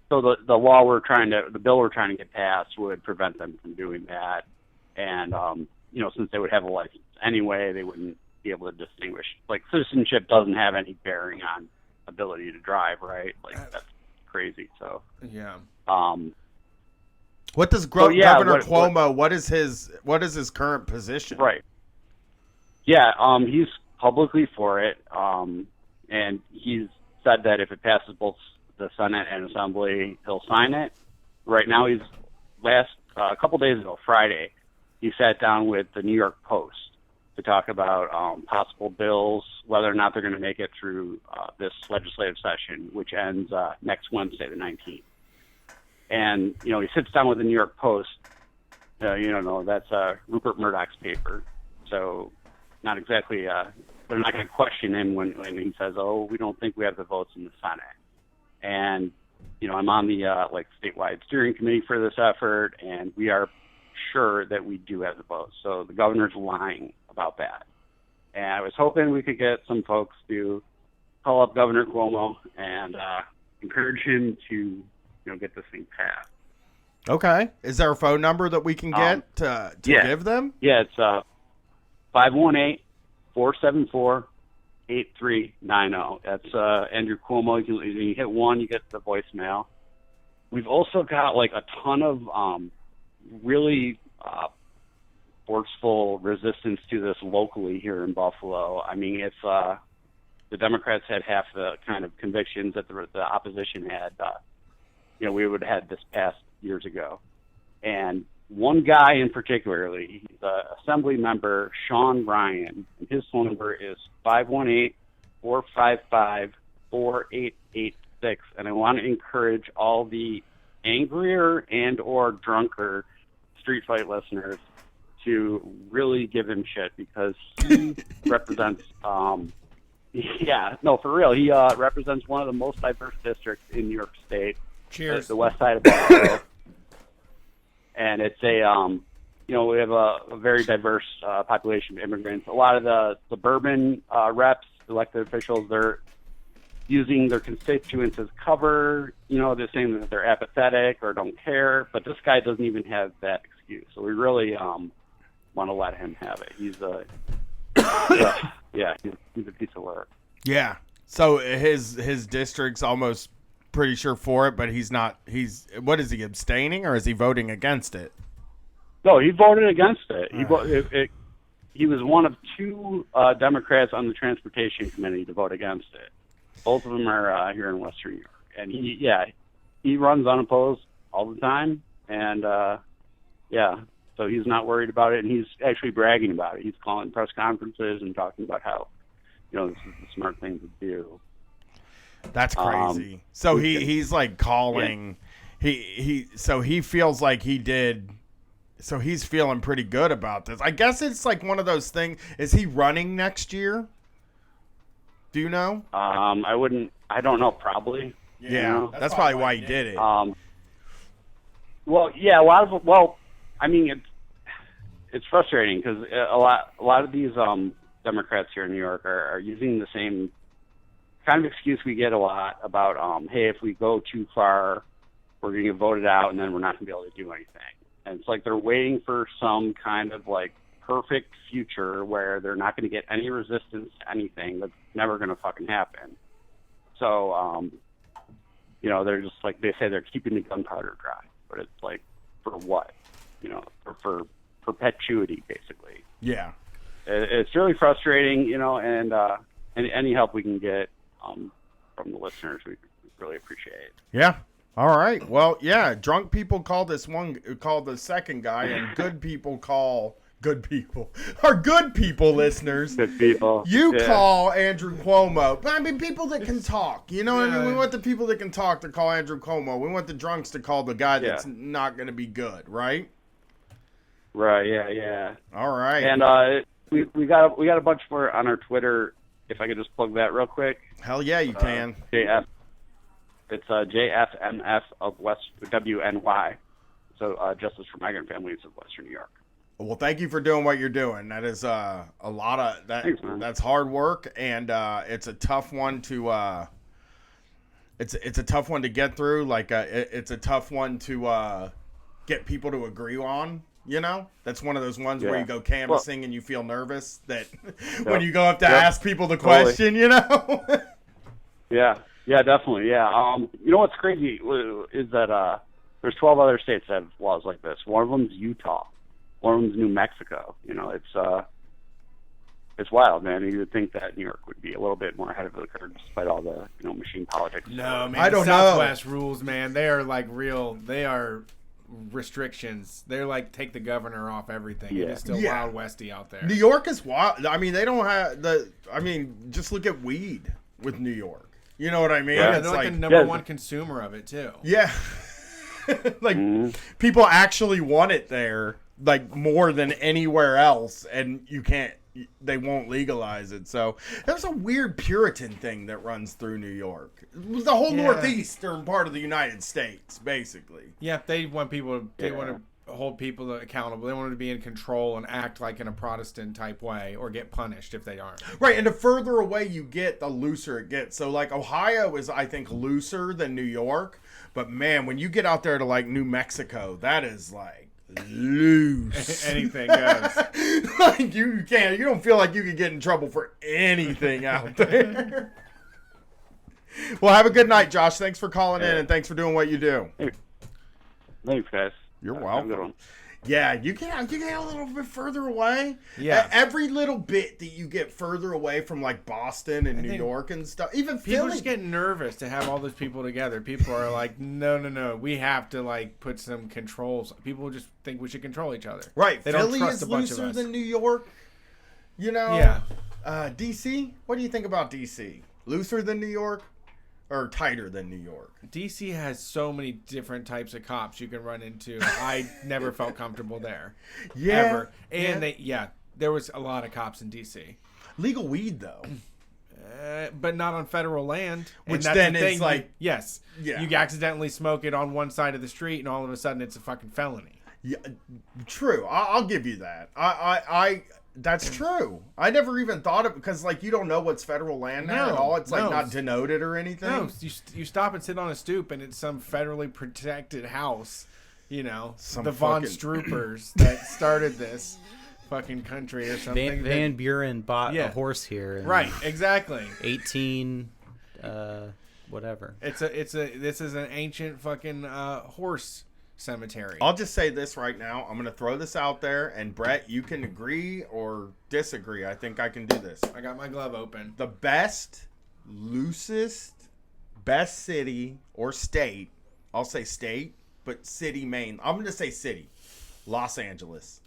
so the bill we're trying to get passed would prevent them from doing that, and since they would have a license anyway, they wouldn't be able to distinguish. Like citizenship doesn't have any bearing on ability to drive, right? Like that's crazy. So Yeah. What does Governor Cuomo? What is his current position? Right. Yeah. He's publicly for it, and he's said that if it passes both the Senate and Assembly, he'll sign it. Right now, a couple days ago, Friday, he sat down with the New York Post to talk about possible bills, whether or not they're going to make it through this legislative session, which ends next Wednesday, the 19th. And, he sits down with the New York Post. That's Rupert Murdoch's paper. So not exactly, they're not going to question him when he says, oh, we don't think we have the votes in the Senate. And, I'm on the statewide steering committee for this effort, and we are sure that we do have the votes. So the governor's lying about that. And I was hoping we could get some folks to call up Governor Cuomo and encourage him to get this thing passed. Okay. Is there a phone number that we can get to give them? Yeah, it's 518-474-8390. That's Andrew Cuomo. You hit 1, you get the voicemail. We've also got a ton of really forceful resistance to this locally here in Buffalo. I mean, if the Democrats had half the kind of convictions that the opposition had, we would have had this passed years ago. And one guy in particular, he's Assembly member Sean Ryan, and his phone number is 518-455-4886. And I want to encourage all the angrier and or drunker Street Fight listeners to really give him shit, because he represents yeah, no, for real, he represents one of the most diverse districts in New York State. Cheers. The west side of Buffalo. And it's a we have a very diverse population of immigrants. A lot of the suburban reps, elected officials, they're using their constituents as cover. They're saying that they're apathetic or don't care, but this guy doesn't even have that excuse. So we really want to let him have it. He's a he's a piece of work. Yeah. So his district's almost pretty sure for it, but he's not. What is he, abstaining, or is he voting against it? No, he voted against it. He was one of two Democrats on the Transportation Committee to vote against it. Both of them are here in Western New York, and he runs unopposed all the time, and so he's not worried about it, and he's actually bragging about it. He's calling press conferences and talking about how this is the smart thing to do. That's crazy. So he's like calling. Yeah. So he feels like he did. So he's feeling pretty good about this. I guess it's like one of those things. Is he running next year? Do you know? I don't know. Probably. Yeah. That's probably why he did it. It's frustrating because a lot of these Democrats here in New York are using the same kind of excuse we get a lot about, hey, if we go too far, we're going to get voted out, and then we're not going to be able to do anything. And it's like they're waiting for some kind of like perfect future where they're not going to get any resistance to anything. That's never going to fucking happen. So, they're just like, they say they're keeping the gunpowder dry, but it's like, for what? For perpetuity, basically. Yeah. It's really frustrating, and any help we can get from the listeners, we really appreciate it. Yeah. All right. Well, yeah. Drunk people call the second guy, and good people call good people. Our good people listeners. Good people. You call Andrew Cuomo. I mean, people that can talk. You know what I mean? We want the people that can talk to call Andrew Cuomo. We want the drunks to call the guy that's not going to be good, right? Right. Yeah. All right. And we got a bunch more on our Twitter. If I could just plug that real quick. Hell yeah, you can. JF. It's JFMF of West WNY. So Justice for Migrant Families of Western New York. Well, thank you for doing what you're doing. That is a lot of that. Thanks, man. That's hard work, and it's a tough one to. It's a tough one to get through. Like it's a tough one to get people to agree on. That's one of those ones where you go canvassing and you feel nervous that when you go up to ask people the question, Yeah, definitely. Yeah. What's crazy is that there's 12 other states that have laws like this. One of them's Utah. One of them's New Mexico. It's wild, man. You would think that New York would be a little bit more ahead of the curve, despite all the machine politics. No, man. I don't Southwest rules, man. They are like real. They are restrictions. They're like take the governor off everything. Yeah. It is still Wild Westy out there. New York is wild. I mean, they don't have just look at weed with New York. You know what I mean? Yeah, it's they're like the number one consumer of it too. Yeah. People actually want it there, like more than anywhere else, and they won't legalize it. So there's a weird Puritan thing that runs through New York. The whole northeastern part of the United States, basically. Yeah, they want people. They want to hold people accountable. They want to be in control and act like in a Protestant type way, or get punished if they aren't. Right, and the further away you get, the looser it gets. So, like, Ohio is, I think, looser than New York. But, man, when you get out there to, like, New Mexico, that is, like, loose. Anything goes. Like, you don't feel like you could get in trouble for anything out there. Well, have a good night, Josh. Thanks for calling in, and thanks for doing what you do. Thanks, guys. You're Have a welcome. good one. Yeah, you get a little bit further away. Yeah. Every little bit that you get further away from like Boston and New think York and stuff, even People Philly. just get nervous to have all those people together. People are like, no, we have to like put some controls. People just think we should control each other. Right, They Philly don't trust is a bunch of looser us. than New York. You know. Yeah. DC. What do you think about DC? Looser than New York, or tighter than New York? DC has so many different types of cops you can run into. I never felt comfortable there. Yeah. Ever. And yeah. there was a lot of cops in DC. Legal weed though. But not on federal land. And Which that's then the is thing, like- yes. Yeah. You accidentally smoke it on one side of the street, and all of a sudden it's a fucking felony. Yeah, true. I'll give you that. I that's true. I never even thought of, because like you don't know what's federal land now No, at all. It's like no. not denoted or anything. No, you stop and sit on a stoop, and it's some federally protected house. You know, Some the Von fucking- Stroopers that started this fucking country or something. Van Buren bought Yeah. a horse here. In Right, exactly. 18, whatever. This is an ancient fucking horse cemetery. I'll just say this right now. I'm gonna throw this out there, and Brett, you can agree or disagree. I think I can do this. I got my glove open. The best, loosest, best city or state. I'll say state, but city, Maine. I'm gonna say city. Los Angeles.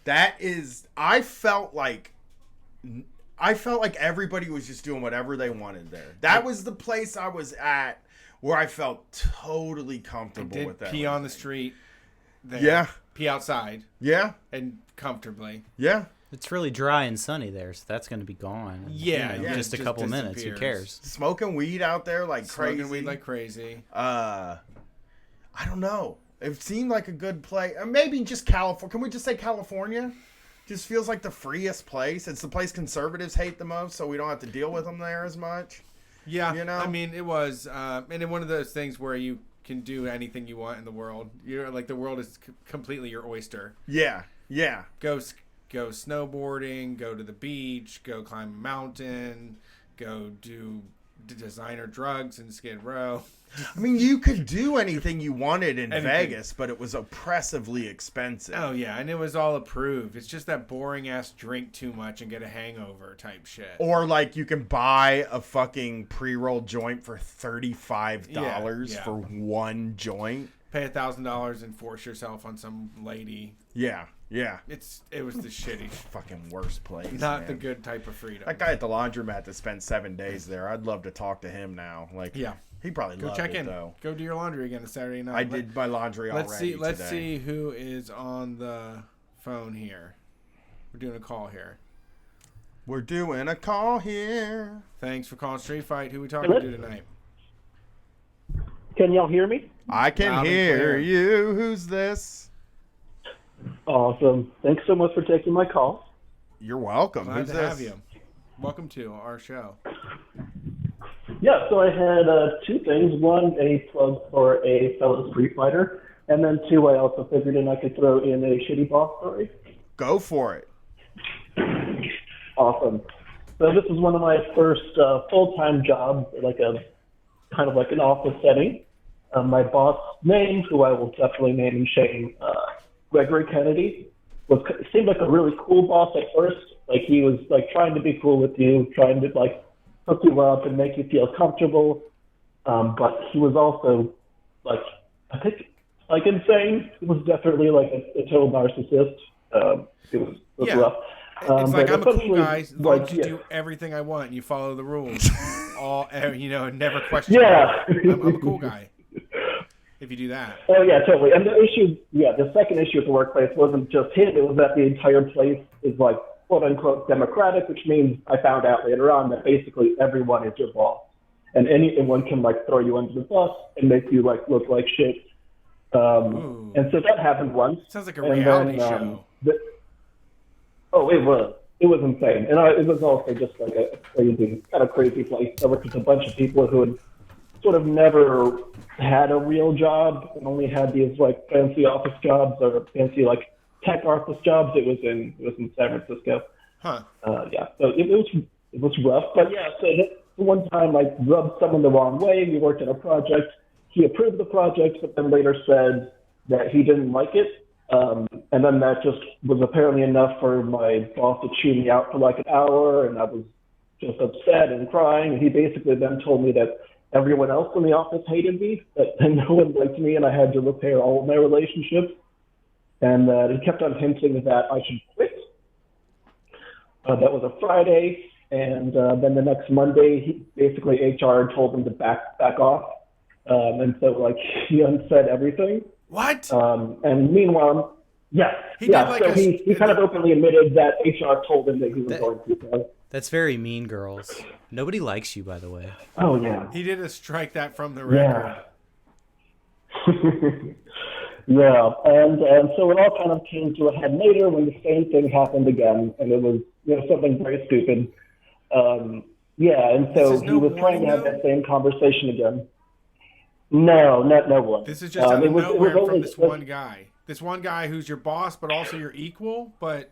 That is. I felt like everybody was just doing whatever they wanted there. That was the place I was at where I felt totally comfortable Did with that. pee on the street. There. Yeah. Pee outside Yeah. and comfortably. Yeah. It's really dry and sunny there, so that's going to be gone. Yeah, You know, yeah, just a it just couple minutes. Who disappears. cares? Smoking weed out there like crazy. Smoking weed like crazy. I don't know. It seemed like a good place. Maybe just California. Can we just say California? Just feels like the freest place. It's the place conservatives hate the most, so we don't have to deal with them there as much. Yeah, You know? I mean, it was, and in one of those things where you can do anything you want in the world. You're like, the world is completely your oyster. Yeah. Yeah. Go snowboarding, go to the beach, go climb a mountain, go do designer drugs in Skid Row. I mean, you could do anything you wanted in Anything. Vegas, but it was oppressively expensive. Oh yeah, and it was all approved. It's just that boring ass drink too much and get a hangover type shit. Or like you can buy a fucking pre-rolled joint for $35 Yeah. for one joint. Pay $1,000 and force yourself on some lady. Yeah. Yeah. It was the shitty, Fucking worst place. not man. the good type of freedom. That guy at the laundromat that spent 7 days there, I'd love to talk to him now. Like, Yeah. he probably Go loved check it, in. though. Go do your laundry again on Saturday night. I did my laundry already Let's today. see who is on the phone here. We're doing a call here. We're doing a call here. Thanks for calling Street Fight. Who we talking to tonight? Can y'all hear me? I can Loud and hear clear. you. Who's this? Awesome. Thanks so much for taking my call. You're welcome. Glad Who's to this? have you. Welcome to our show. Yeah, so I had two things. One, a plug for a fellow Street Fighter. And then two, I also figured I could throw in a shitty boss story. Go for it. Awesome. So this was one of my first full-time jobs, like a kind of like an office setting. My boss name, who I will definitely name and shame, Gregory Kennedy, seemed like a really cool boss at first. Like he was like trying to be cool with you, trying to like hook you up and make you feel comfortable. But he was also like, I think, like insane. He was definitely like a total narcissist. It was Yeah. rough. It's like, but I'm a cool essentially, guy as long as you yeah. do everything I want and you follow the rules. Never question. Yeah. I'm a cool guy. If you do that. Oh yeah, totally. And the second issue at the workplace wasn't just him; it was that the entire place is like quote unquote democratic, which means I found out later on that basically everyone is your boss, and anyone can like throw you under the bus and make you like look like shit. And so that happened once. Sounds like a And reality then, show. It was insane, and it was also just like a kind of crazy place. There were just a bunch of people who had sort of never had a real job and only had these like fancy office jobs or fancy like tech office jobs. It was in San Francisco. Huh. Yeah, so it was rough, but yeah. So one time I rubbed someone the wrong way. We worked on a project. He approved the project, but then later said that he didn't like it. And then that just was apparently enough for my boss to chew me out for like an hour, and I was just upset and crying. And he basically then told me that everyone else in the office hated me, that no one liked me, and I had to repair all of my relationships. And he kept on hinting that I should quit. That was a Friday, and then the next Monday, basically HR told him to back off. And so, like, he unsaid everything. What? And meanwhile, yeah. He did like so he kind of openly admitted that HR told him that he was going to. So. That's very mean, girls. Nobody likes you, by the way. Oh, yeah. He did strike that from the record. Yeah, and so it all kind of came to a head later when the same thing happened again, and it was something very stupid. Yeah, and so he was trying to have that same conversation again. No, not no one. This is just out of nowhere from only, this one guy. This one guy who's your boss, but also your equal, but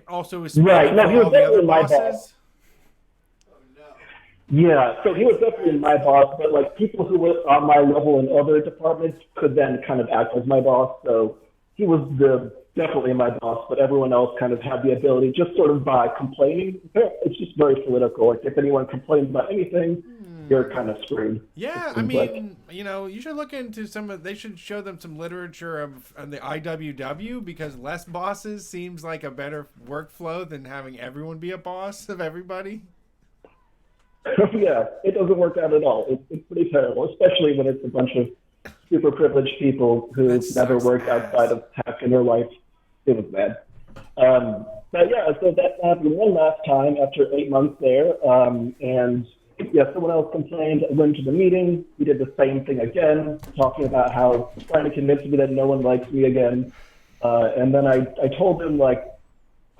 also is right. No, for he was all the other definitely my bosses. boss. Yeah, so he was definitely my boss, but like people who were on my level in other departments could then kind of act as my boss. So he was definitely my boss, but everyone else kind of had the ability just sort of by complaining. It's just very political. Like if anyone complains about anything, you're kind of screwed. Yeah, I mean, you should look into they should show them some literature on the IWW, because less bosses seems like a better workflow than having everyone be a boss of everybody. Yeah, it doesn't work out at all. It's pretty terrible, especially when it's a bunch of super privileged people who never worked outside of tech in their life. It was bad. But yeah, so that happened one last time after 8 months there. And yeah, someone else complained. I went to the meeting. We did the same thing again, talking about how trying to convince me that no one likes me again. And then I told him, like,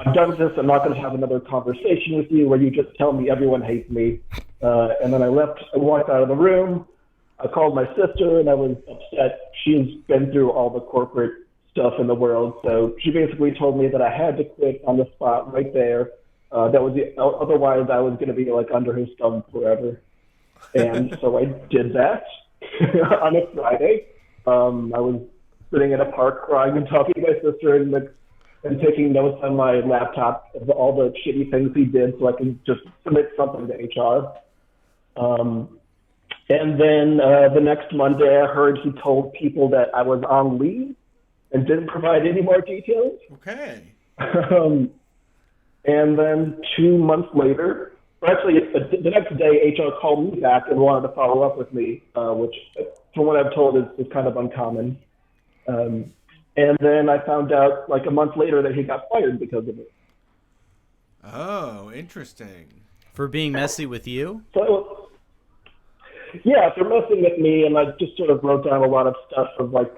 I've done this. I'm not going to have another conversation with you where you just tell me everyone hates me. And then I walked out of the room. I called my sister, and I was upset. She's been through all the corporate stuff in the world. So she basically told me that I had to quit on the spot right there. Otherwise I was going to be like under his thumb forever. And so I did that on a Friday. I was sitting in a park crying and talking to my sister and taking notes on my laptop of all the shitty things he did so I could just submit something to HR. And then the next Monday I heard he told people that I was on leave and didn't provide any more details. Okay. And then 2 months later, actually the next day, HR called me back and wanted to follow up with me, which from what I've told is kind of uncommon. And then I found out like a month later that he got fired because of it. Oh, interesting. For being messy with you? So, yeah, for messing with me, and I just sort of wrote down a lot of stuff of like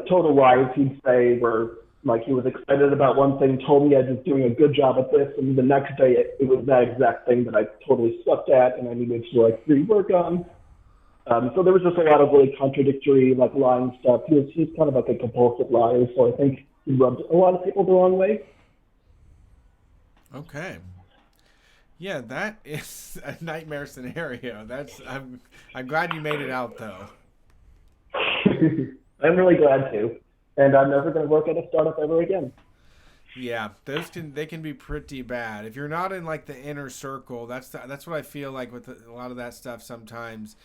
total lies he'd say where like he was excited about one thing, told me I was doing a good job at this, and the next day it was that exact thing that I totally sucked at and I needed to like rework on. So there was just a lot of really contradictory, like lying stuff. He's kind of like a compulsive liar, so I think he rubbed a lot of people the wrong way. Okay. Yeah, that is a nightmare scenario. I'm glad you made it out though. I'm really glad to, and I'm never going to work at a startup ever again. Yeah, they can be pretty bad if you're not in like the inner circle. That's what I feel like with a lot of that stuff. Sometimes,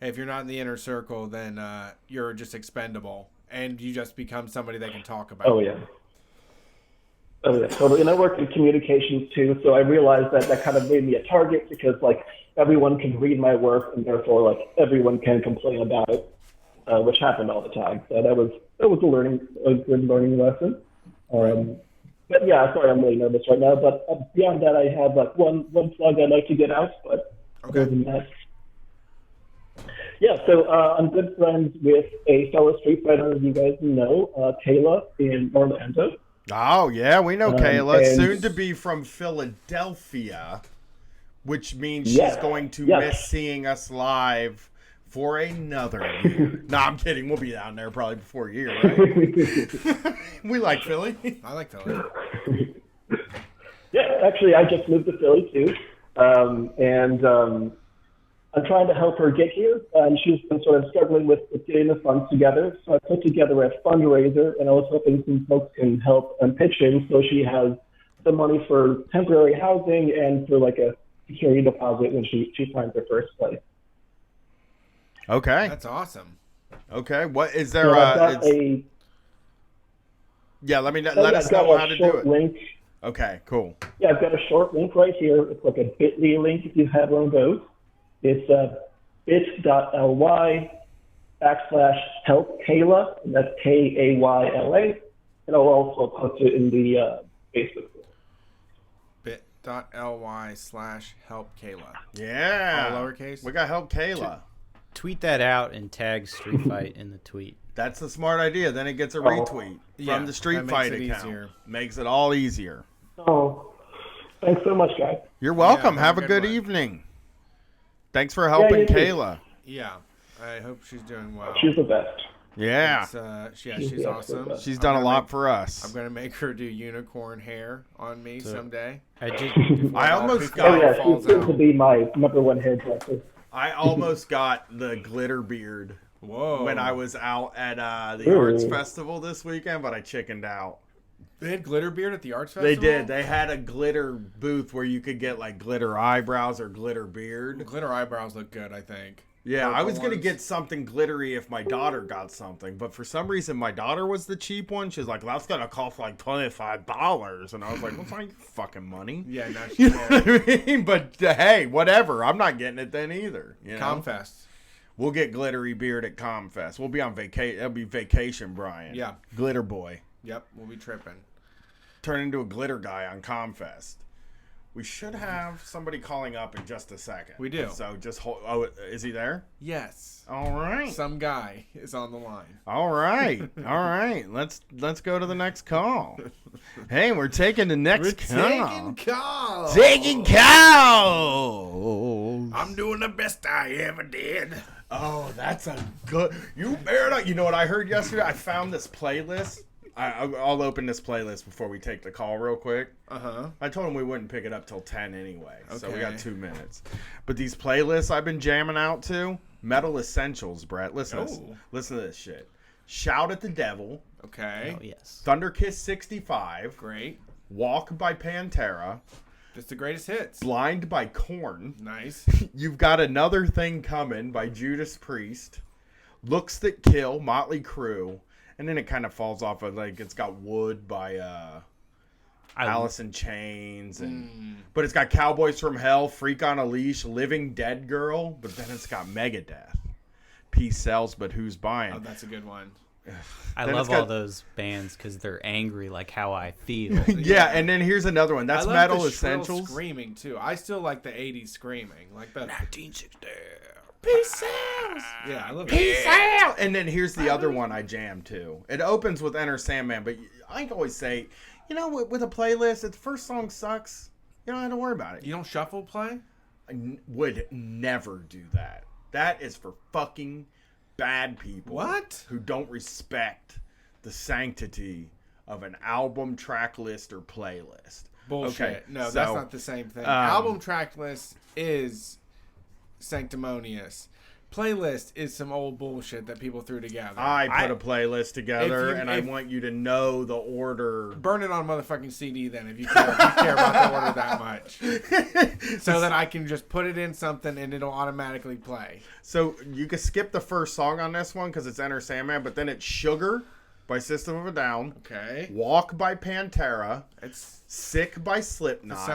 if you're not in the inner circle, then you're just expendable, and you just become somebody they can talk about. Oh yeah, totally. And I work in communications too, so I realized that kind of made me a target because like everyone can read my work, and therefore like everyone can complain about it, which happened all the time. So that was a good learning lesson. But yeah, sorry, I'm really nervous right now. But beyond that, I have like one plug I'd like to get out. But okay. Other than that, yeah. So I'm good friends with a fellow Street Fighter you guys know, Kayla in Orlando. Oh yeah, we know Kayla, and soon to be from Philadelphia, which means she's going to miss seeing us live for another year. No, I'm kidding. We'll be down there probably before a year, right? We like Philly. I like Philly. Yeah, actually, I just moved to Philly too, and I'm trying to help her get here, and she's been sort of struggling with getting the funds together. So I put together a fundraiser, and I was hoping some folks can help pitch in so she has some money for temporary housing and for like a security deposit when she finds her first place. Okay. That's awesome. Okay. What is there? So I've got Yeah. Let us know how to do it. Link. Okay. Cool. Yeah, I've got a short link right here. It's like a bit.ly link if you have one of those. It's bit.ly/help Kayla, and that's Kayla. And I'll also post it in the Facebook group. bit.ly/help Kayla. Yeah. All lowercase? We got help Kayla. Tweet that out and tag Street Fight in the tweet. That's a smart idea. Then it gets a retweet Yeah, from the Street that makes Fight it account. easier. Makes it all easier. Oh, thanks so much, guys. You're welcome. Yeah, have a have a good good one. evening. Thanks for helping you too. Kayla. Yeah. I hope she's doing well. She's the best. Yeah. It's, she's the awesome. absolute best. She's I'm done a gonna lot make- for us. I'm gonna make her do unicorn hair on me someday. I just I almost Before Oh, got it yeah, falls she's going out. to be my number one hairdresser. I almost got the glitter beard Whoa. when I was out at the Ooh. arts festival this weekend, but I chickened out. They had glitter beard at the arts festival. They did. They had a glitter booth where you could get like glitter eyebrows or glitter beard. Glitter eyebrows look good, I think. Yeah, I Purple was gonna ones. get something glittery if my daughter got something, but for some reason my daughter was the cheap one. She's like, "That's gonna cost like $25," and I was like, "What's my fucking money?" Yeah, now You she's know what I mean? But hey, whatever. I'm not getting it then either. You know? Comfest. We'll get glittery beard at Comfest. We'll be on vacation. It'll be vacation, Brian. Yeah. Glitter boy. Yep, we'll be tripping. Turn into a glitter guy on Comfest. We should have somebody calling up in just a second. We do. So just hold. Oh, is he there? Yes. All right. Some guy is on the line. All right. All right. Let's go to the next call. Hey, we're taking the next call. calls. Taking calls. I'm doing the best I ever did. Oh, that's a good. You better not. You know what I heard yesterday? I found this playlist. I'll open this playlist before we take the call real quick. Uh-huh. I told him we wouldn't pick it up till 10 anyway, so we Okay. got 2 minutes. But these playlists I've been jamming out to, Metal Essentials, Brett. Listen, to this. Oh. Listen to this shit. Shout at the Devil, Okay. oh yes. Thunder Kiss 65, Great. Walk by Pantera, Just the greatest hits. Blind by Korn. Nice. You've got Another Thing Coming by Judas Priest, Looks That Kill, Motley Crue, and then it kind of falls off of like it's got Wood by Alice in Chains, and but it's got Cowboys from Hell, Freak on a Leash, Living Dead Girl, but then it's got Megadeth, Peace Sells, but Who's Buying? Oh, that's a good one. I Then love it's got- all those bands because they're angry like how I feel. Yeah, and then here's another one. That's I love Metal the shrill Essentials. screaming too. I still like the 80s screaming. Like the 1960. Peace out. Yeah, I love Peace it. out! And then here's the other one I jammed too. It opens with Enter Sandman, but I always say, you know, with a playlist, if the first song sucks, you don't have to worry about it. You don't shuffle play? I would never do that. That is for fucking bad people. What? Who don't respect the sanctity of an album track list or playlist. Bullshit. Okay, No, so, that's not the same thing. Album track list is sanctimonious. Playlist is some old bullshit that people threw together. I put a playlist together, if you- and I if- want you to know the order. Burn it on motherfucking CD then if you care, about the order that much. So that I can just put it in something and it'll automatically play. So you can skip the first song on this one because it's Enter Sandman, but then it's Sugar by System of a Down, Okay. Walk by Pantera, It's Sick by Slipknot, this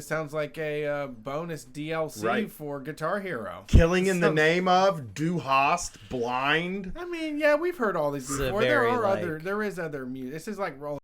sounds like a bonus DLC Right. for Guitar Hero. Killing in the Sounds- Name of, Du Hast, Blind. I mean, yeah, we've heard all these It's a before. There very, are like- there is other music. This is like Rolling